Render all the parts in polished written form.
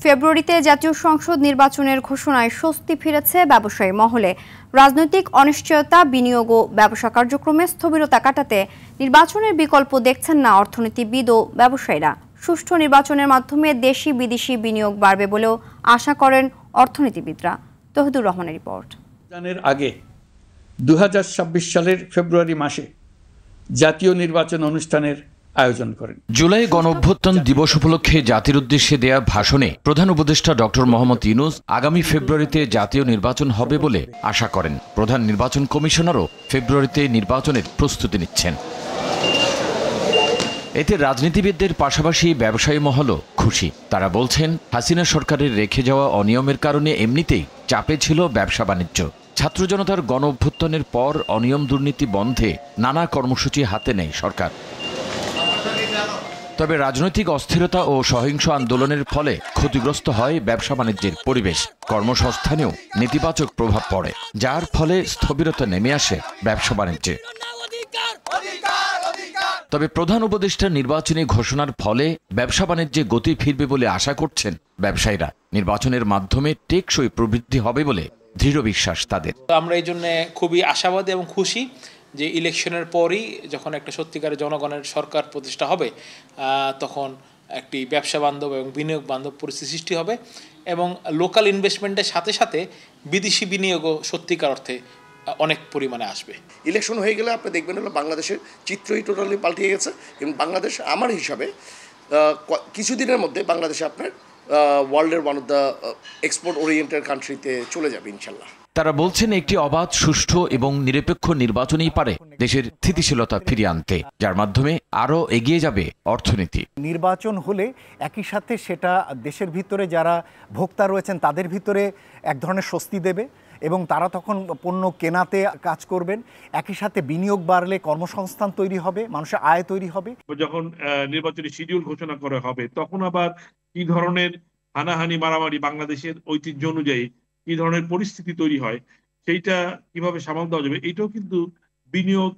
ফেব্রুয়ারিতে জাতীয় সংসদ নির্বাচনের ঘোষণায় স্বস্তি ফিরেছে ব্যবসায়ী মহলে। রাজনৈতিক অনিশ্চয়তা, বিনিয়োগ ও ব্যবসা কার্যক্রমে স্থবিরতা কাটাতে নির্বাচনের বিকল্প দেখছেন না অর্থনীতিবিদ ও ব্যবসায়ীরা। সুষ্ঠু নির্বাচনের মাধ্যমে দেশি বিদেশি বিনিয়োগ বাড়বে বলেও আশা করেন অর্থনীতিবিদরা। তহিদুর রহমানের রিপোর্ট। আগে 2026 সালের ফেব্রুয়ারি মাসে জাতীয় নির্বাচন অনুষ্ঠানের আয়োজন করেন। জুলাই গণঅভ্যুত্থান দিবস উপলক্ষে জাতির উদ্দেশ্যে দেয়া ভাষণে প্রধান উপদেষ্টা ডক্টর মোহাম্মদ ইউনূস আগামী ফেব্রুয়ারিতে জাতীয় নির্বাচন হবে বলে আশা করেন। প্রধান নির্বাচন কমিশনারও ফেব্রুয়ারিতে নির্বাচনের প্রস্তুতি নিচ্ছেন। এতে রাজনীতিবিদদের পাশাপাশি ব্যবসায়ী মহলও খুশি। তারা বলছেন, হাসিনা সরকারের রেখে যাওয়া অনিয়মের কারণে এমনিতেই চাপে ছিল ব্যবসা বাণিজ্য। ছাত্র জনতার গণঅভ্যুত্থানের পর অনিয়ম দুর্নীতি বন্ধে নানা কর্মসূচি হাতে নেয় সরকার। তবে রাজনৈতিক অস্থিরতা ও সহিংস আন্দোলনের ফলে ক্ষতিগ্রস্ত হয় ব্যবসা বাণিজ্যের পরিবেশ। কর্মসংস্থানেও নেতিবাচক প্রভাব পড়ে, যার ফলে স্থবিরতা নেমে আসে ব্যবসা বাণিজ্যে। তবে প্রধান উপদেষ্টা নির্বাচনী ঘোষণার ফলে ব্যবসা বাণিজ্যে গতি ফিরবে বলে আশা করছেন ব্যবসায়ীরা। নির্বাচনের মাধ্যমে টেকসই প্রবৃদ্ধি হবে বলে দৃঢ় বিশ্বাস তাদের। আমরা এই জন্য খুবই আশাবাদী এবং খুশি যে ইলেকশনের পরই যখন একটা সত্যিকারের জনগণের সরকার প্রতিষ্ঠা হবে, তখন একটি ব্যবসা বান্ধব এবং বিনিয়োগ বান্ধব পরিস্থিতি সৃষ্টি হবে এবং লোকাল ইনভেস্টমেন্টের সাথে সাথে বিদেশি বিনিয়োগও সত্যিকার অর্থে অনেক পরিমাণে আসবে। ইলেকশন হয়ে গেলে আপনি দেখবেন হলো বাংলাদেশের চিত্রই টোটালি পাল্টে গেছে এবং বাংলাদেশ আমার হিসাবে কিছুদিনের মধ্যে বাংলাদেশে আপনার ওয়ার্ল্ডের one of the export oriented কান্ট্রিতে চলে যাবে ইনশাল্লাহ। তারা বলছেন, একটি অবাধ, সুষ্ঠু এবং নিরপেক্ষ নির্বাচনই পারে দেশের স্থিতিশীলতা ফিরিয়ে আনতে, যার মাধ্যমে আরও এগিয়ে যাবে অর্থনীতি। নির্বাচন হলে একই সাথে সেটা দেশের ভিতরে যারা ভোক্তা রয়েছেন তাদের ভিতরে এক ধরনের স্বস্তি দেবে এবং তারা তখন পণ্য কেনাতে কাজ করবেন। একই সাথে বিনিয়োগ বাড়লে কর্মসংস্থান তৈরি হবে, মানুষের আয় তৈরি হবে। যখন নির্বাচনী শিডিউল ঘোষণা করা হবে, তখন আবার কি ধরনের হানাহানি মারামারি বাংলাদেশের ঐতিহ্য অনুযায়ী কি ধরনের পরিস্থিতি তৈরি হয়, সেইটা কিভাবে সামাল দেওয়া যাবে, এটাও কিন্তু বিনিয়োগ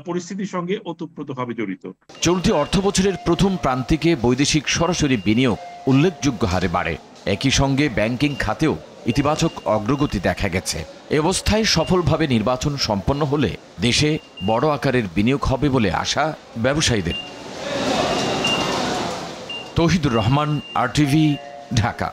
পরিস্থিতির সঙ্গে ওতপ্রোতভাবে জড়িত। চলতি অর্থ বছরের প্রথম প্রান্তিকে বৈদেশিক সরাসরি বিনিয়োগ উল্লেখযোগ্য হারে বাড়ে। একই সঙ্গে ব্যাংকিং খাতেও ইতিবাচক অগ্রগতি দেখা গেছে। এ অবস্থায় সফলভাবে নির্বাচন সম্পন্ন হলে দেশে বড় আকারের বিনিয়োগ হবে বলে আশা ব্যবসায়ীদের। তৌহিদুর রহমান, RTV, ঢাকা।